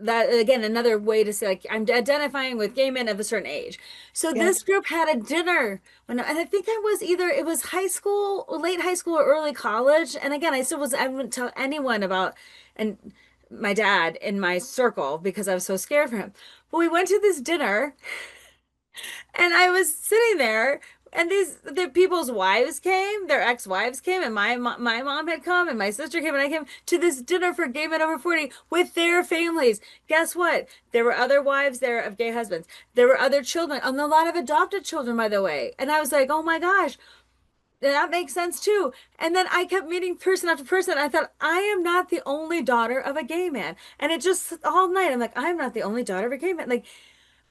that again, another way to say like I'm identifying with gay men of a certain age. So Yeah. this group had a dinner when and I think I was either it was high school, late high school or early college. And again, I wouldn't tell anyone about and my dad in my circle because I was so scared for him. But we went to this dinner and I was sitting there, and the people's wives came, their ex-wives came, and my mom had come, and my sister came, and I came to this dinner for gay men over 40 with their families. Guess what? There were other wives there of gay husbands. There were other children, and a lot of adopted children, by the way. And I was like, oh my gosh, that makes sense too. And then I kept meeting person after person. I thought, I am not the only daughter of a gay man. And it just all night, I'm like, I'm not the only daughter of a gay man. Like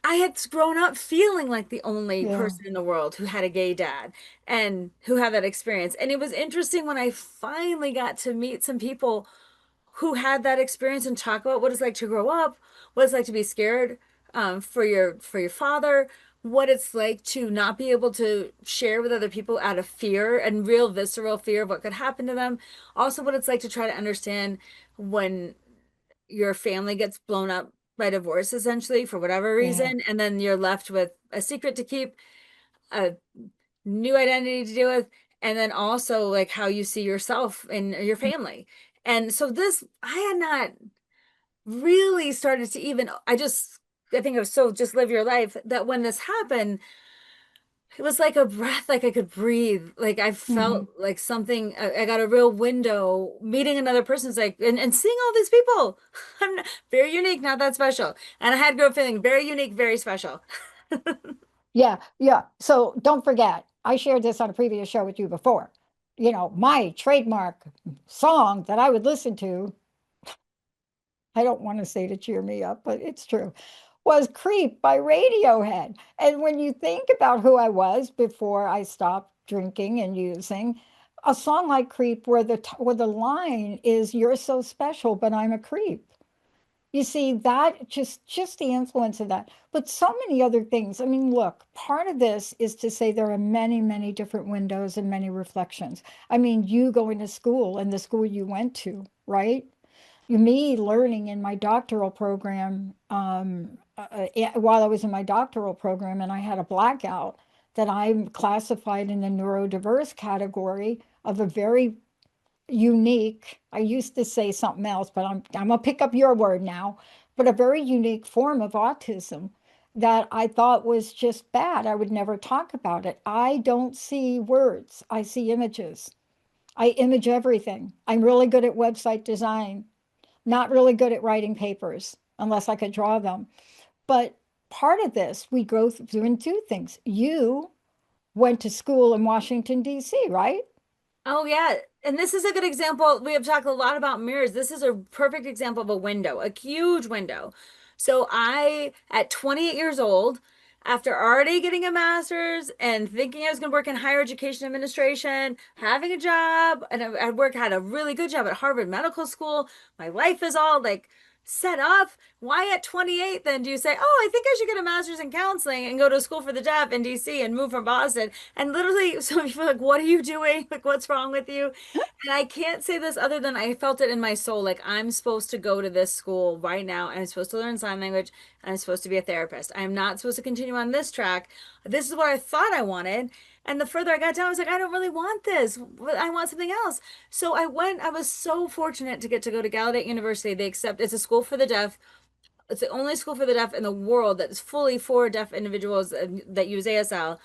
I had grown up feeling like the only Yeah. person in the world who had a gay dad and who had that experience. And it was interesting when I finally got to meet some people who had that experience and talk about what it's like to grow up, what it's like to be scared for your father, what it's like to not be able to share with other people out of fear and real visceral fear of what could happen to them. Also, what it's like to try to understand when your family gets blown up by divorce essentially for whatever Yeah. reason, and then you're left with a secret to keep, a new identity to deal with, and then also like how you see yourself and your family. And so this I had not really started to even I think it was so just live your life that when this happened it was like a breath, like I could breathe. Like I Hmm. felt like something, I got a real window meeting another person's like, and seeing all these people. I'm not, very unique, not that special. And I had grew up feeling very unique, very special. Yeah. Yeah. So don't forget, I shared this on a previous show with you before. My trademark song that I would listen to, I don't want to say to cheer me up, but it's true, was Creep by Radiohead. And when you think about who I was before I stopped drinking and using, a song like Creep where the line is you're so special, but I'm a creep. You see that just the influence of that, but so many other things. I mean, look, part of this is to say there are many, many different windows and many reflections. I mean, you going to school and the school you went to, right? Me learning in my doctoral program, while I was in my doctoral program, and I had a blackout that I'm classified in the neurodiverse category of a very unique, I used to say something else, but I'm gonna pick up your word now, but a very unique form of autism that I thought was just bad. I would never talk about it. I don't see words, I see images. I image everything. I'm really good at website design, not really good at writing papers unless I could draw them. But part of this, we go through and do things. You went to school in Washington, D.C., right? Oh yeah. And this is a good example. We have talked a lot about mirrors. This is a perfect example of a window, a huge window. So I, at 28 years old, after already getting a master's and thinking I was going to work in higher education administration, having a job, and had a really good job at Harvard Medical School. My life is all like set up. Why at 28 then do you say, oh, I think I should get a master's in counseling and go to school for the deaf in DC and move from Boston? And literally, so people are like, what are you doing? Like, what's wrong with you? And I can't say this other than I felt it in my soul. Like, I'm supposed to go to this school right now. And I'm supposed to learn sign language. And I'm supposed to be a therapist. I'm not supposed to continue on this track. This is what I thought I wanted. And the further I got down, I was like, I don't really want this. I want something else. I was so fortunate to get to go to Gallaudet University. It's a school for the deaf. it's the only school for the deaf in the world that's fully for deaf individuals that use ASL.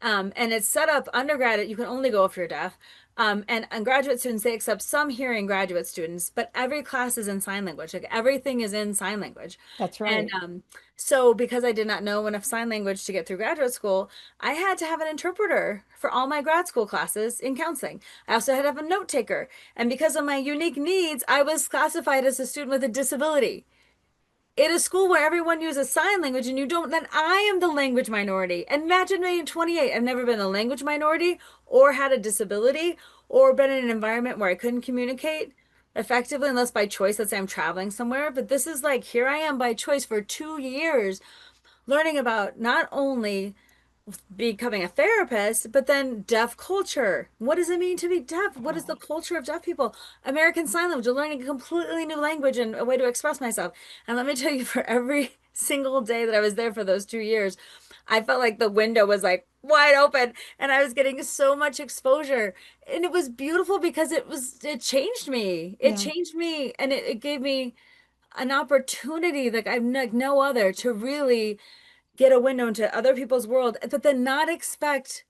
And it's set up undergrad, you can only go if you're deaf. And graduate students, they accept some hearing graduate students, but every class is in sign language. Like everything is in sign language. That's And right. so because I did not know enough sign language to get through graduate school, I had to have an interpreter for all my grad school classes in counseling. I also had to have a note taker. And because of my unique needs, I was classified as a student with a disability in a school where everyone uses sign language and you don't, then I am the language minority. Imagine me in 28. I've never been a language minority or had a disability or been in an environment where I couldn't communicate effectively unless by choice. Let's say I'm traveling somewhere. But this is like, here I am by choice for 2 years learning about not only becoming a therapist, but then deaf culture. What does it mean to be deaf? What is the Oh, culture of deaf people? American Sign Language, learning a completely new language and a way to express myself. And let me tell you, for every single day that I was there for those 2 years, I felt like the window was like wide open and I was getting so much exposure. And it was beautiful because it changed me. It yeah. changed me and it gave me an opportunity like I've like no other to really get a window into other people's world, but then not expect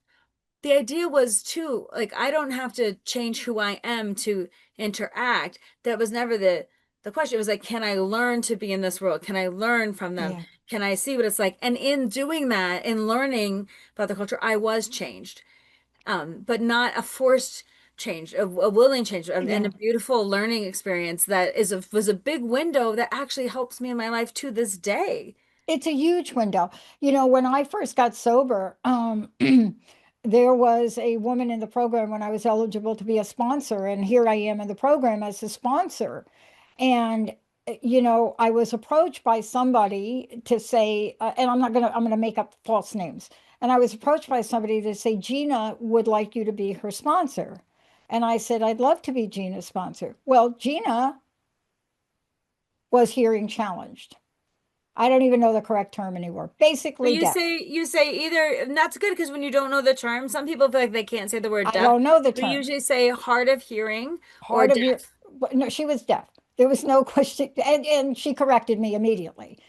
the idea was too, like I don't have to change who I am to interact. That was never the question. It was like, can I learn to be in this world? Can I learn from them? Yeah. Can I see what it's like? And in doing that, in learning about the culture, I was changed. But not a forced change, a willing change, and a Yeah. beautiful learning experience that was a big window that actually helps me in my life to this day. It's a huge window. When I first got sober, there was a woman in the program when I was eligible to be a sponsor, and here I am in the program as a sponsor. And I was approached by somebody to say, and I'm gonna make up false names. And I was approached by somebody to say, Gina would like you to be her sponsor. And I said, I'd love to be Gina's sponsor. Well, Gina was hearing challenged. I don't even know the correct term anymore. But Basically deaf. you say either, and that's good because when you don't know the term, some people feel like they can't say the word I deaf. don't know the We term. usually say hard of hearing or Hard of your, deaf. but no, she was deaf. There was no question. And she corrected me immediately.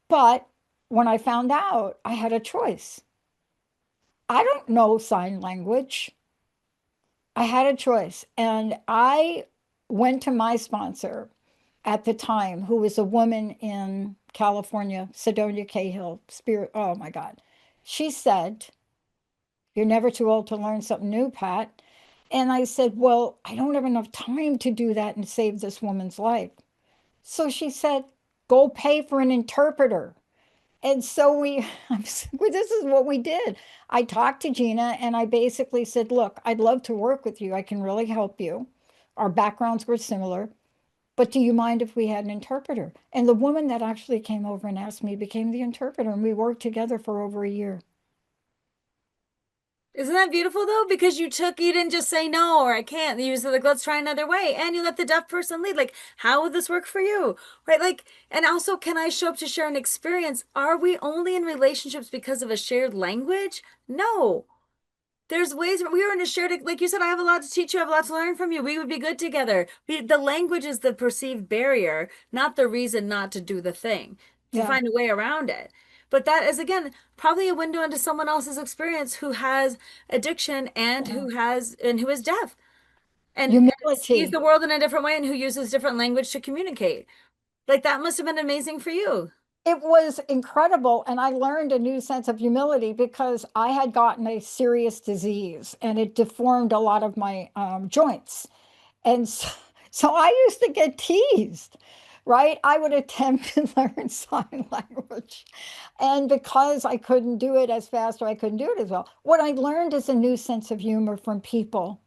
But when I found out, I had a choice. I don't know sign language. I had a choice. And I went to my sponsor at the time, who was a woman in California, Sedonia Cahill, Spirit. Oh my God. She said, you're never too old to learn something new, Pat. And I said, well, I don't have enough time to do that and save this woman's life. So she said, go pay for an interpreter. And so this is what we did. I talked to Gina and I basically said, look, I'd love to work with you. I can really help you. Our backgrounds were similar, but do you mind if we had an interpreter? And the woman that actually came over and asked me became the interpreter, and we worked together for over a year. Isn't that beautiful though? Because you didn't just say no or I can't. You said like, let's try another way. And you let the deaf person lead. Like, how would this work for you? Right? Like, and also, can I show up to share an experience? Are we only in relationships because of a shared language? No. There's ways we were in a shared, like you said, I have a lot to teach you, I have a lot to learn from you. We would be good together. The language is the perceived barrier, not the reason not to do the thing, to Yeah. find a way around it. But that is, again, probably a window into someone else's experience who has addiction and Yeah. who is deaf and sees Humility. the world in a different way and who uses different language to communicate. Like that must have been amazing for you. It was incredible. And I learned a new sense of humility because I had gotten a serious disease and it deformed a lot of my joints. And so I used to get teased, right? I would attempt to learn sign language. And because I couldn't do it as fast or I couldn't do it as well, what I learned is a new sense of humor from people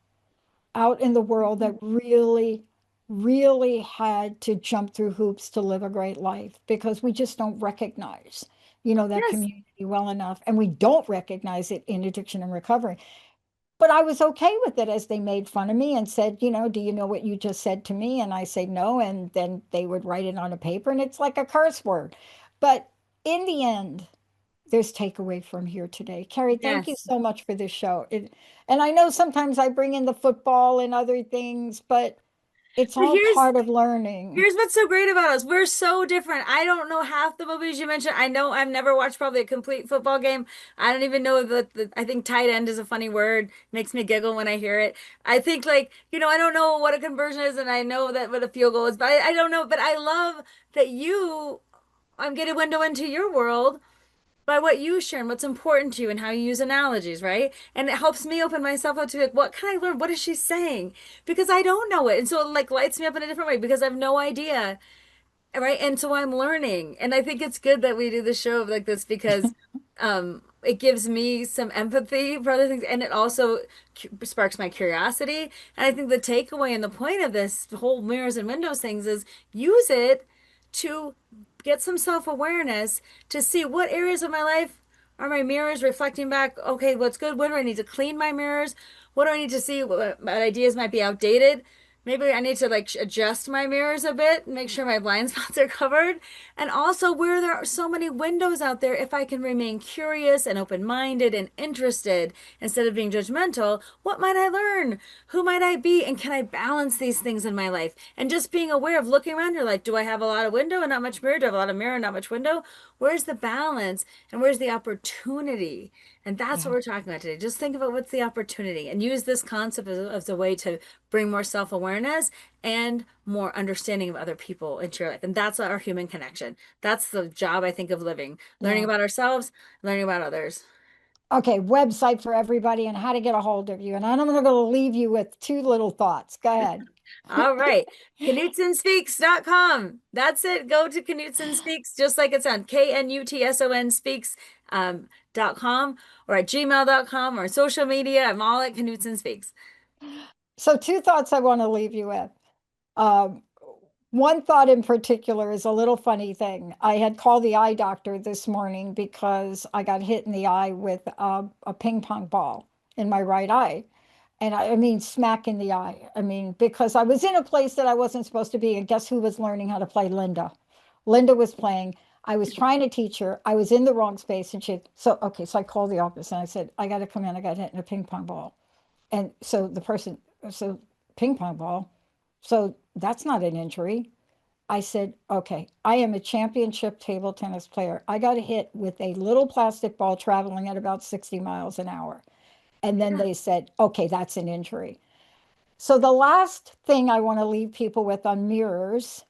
out in the world that really, really had to jump through hoops to live a great life because we just don't recognize, that Yes. community well enough. And we don't recognize it in addiction and recovery. But I was okay with it as they made fun of me and said, do you know what you just said to me? And I say no. And then they would write it on a paper and it's like a curse word. But in the end, there's takeaway from here today. Kari, thank you Yes. so much for this show. And I know sometimes I bring in the football and other things, but It's But all part of learning. here's what's so great about us. We're so different. I don't know half the movies you mentioned. I know I've never watched probably a complete football game. I don't even know I think tight end is a funny word. Makes me giggle when I hear it. I think like, I don't know what a conversion is and I know that what a field goal is, but I don't know. But I love that I'm getting a window into your world by what you share and what's important to you and how you use analogies, right? And it helps me open myself up to like, what can I learn? What is she saying? Because I don't know it. And so it like lights me up in a different way because I have no idea. Right. And so I'm learning. And I think it's good that we do the show like this because it gives me some empathy for other things. And it also sparks my curiosity. And I think the takeaway and the point of this whole mirrors and windows things is use it to get some self-awareness to see what areas of my life are my mirrors reflecting back. Okay, what's good? What do I need to clean my mirrors? What do I need to see? What ideas might be outdated? Maybe I need to like adjust my mirrors a bit, make sure my blind spots are covered. And also where there are so many windows out there, if I can remain curious and open-minded and interested instead of being judgmental, what might I learn? Who might I be? And can I balance these things in my life? And just being aware of looking around, you're like, do I have a lot of window and not much mirror? Do I have a lot of mirror and not much window? Where's the balance and where's the opportunity? And that's what Yeah. we're talking about today. Just think about what's the opportunity and use this concept as a way to bring more self-awareness and more understanding of other people into your life. And that's our human connection. That's the job, I think, of living, learning Yeah. about ourselves, learning about others. Okay, website for everybody and how to get a hold of you. And I'm going to leave you with two little thoughts. Go ahead. All right. KnutsonSpeaks.com. That's it. Go to Knutson Speaks, just like it's on KNUTSON Speaks .com or at gmail.com or social media. I'm all at Knutson Speaks. So two thoughts I want to leave you with. Um, One thought in particular is a little funny thing. I had called the eye doctor this morning because I got hit in the eye with a ping pong ball in my right eye. And I mean, smack in the eye. I mean, because I was in a place that I wasn't supposed to be. And guess who was learning how to play? Linda. Linda was playing. I was trying to teach her. I was in the wrong space. And okay, so I called the office and I said, I got to come in. I got hit in a ping pong ball. And so ping pong ball. So that's not an injury. I said, okay, I am a championship table tennis player. I got hit with a little plastic ball traveling at about 60 miles an hour. And then they said, okay, that's an injury. So the last thing I want to leave people with on mirrors,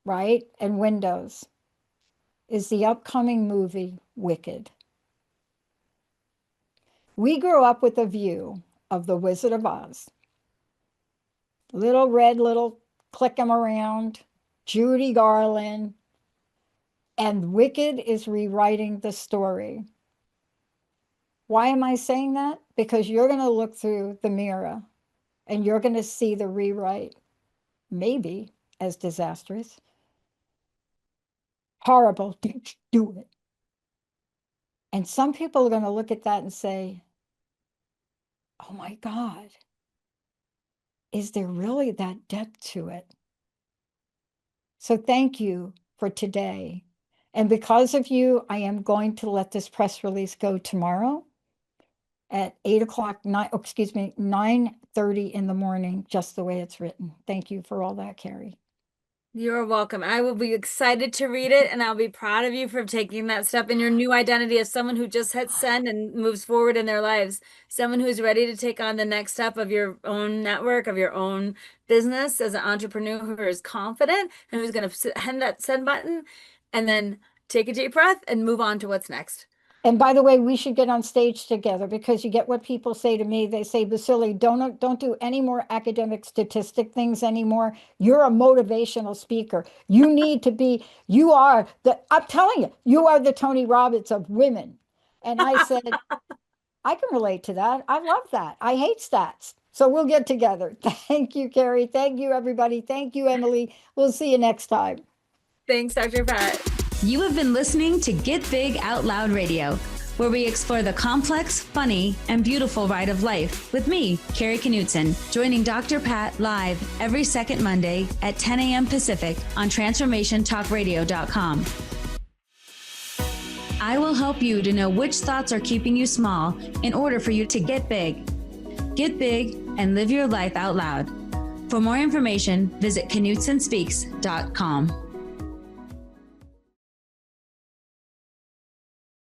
right, and windows is the upcoming movie Wicked. We grew up with a view of the Wizard of Oz. Little red, little click 'em around, Judy Garland, and Wicked is rewriting the story. Why am I saying that? Because you're going to look through the mirror and you're going to see the rewrite, maybe as disastrous, horrible, do it. And some people are going to look at that and say, oh my God, is there really that depth to it? So thank you for today. And because of you, I am going to let this press release go tomorrow at 9:30 in the morning, just the way it's written. Thank you for all that, Kari. You're welcome. I will be excited to read it and I'll be proud of you for taking that step in your new identity as someone who just hits send and moves forward in their lives. Someone who's ready to take on the next step of your own network, of your own business as an entrepreneur who is confident and who's going to hit that send button and then take a deep breath and move on to what's next. And by the way, we should get on stage together because you get what people say to me. They say, Baccili, don't do any more academic statistic things anymore. You're a motivational speaker. You need to be, I'm telling you, you are the Tony Robbins of women. And I said, I can relate to that. I love that. I hate stats. So we'll get together. Thank you, Kari. Thank you, everybody. Thank you, Emily. We'll see you next time. Thanks, Dr. Pat. You have been listening to Get Big Out Loud Radio, where we explore the complex, funny, and beautiful ride of life with me, Kari Knutson, joining Dr. Pat live every second Monday at 10 a.m. Pacific on TransformationTalkRadio.com. I will help you to know which thoughts are keeping you small in order for you to get big. Get big and live your life out loud. For more information, visit knutsonspeaks.com.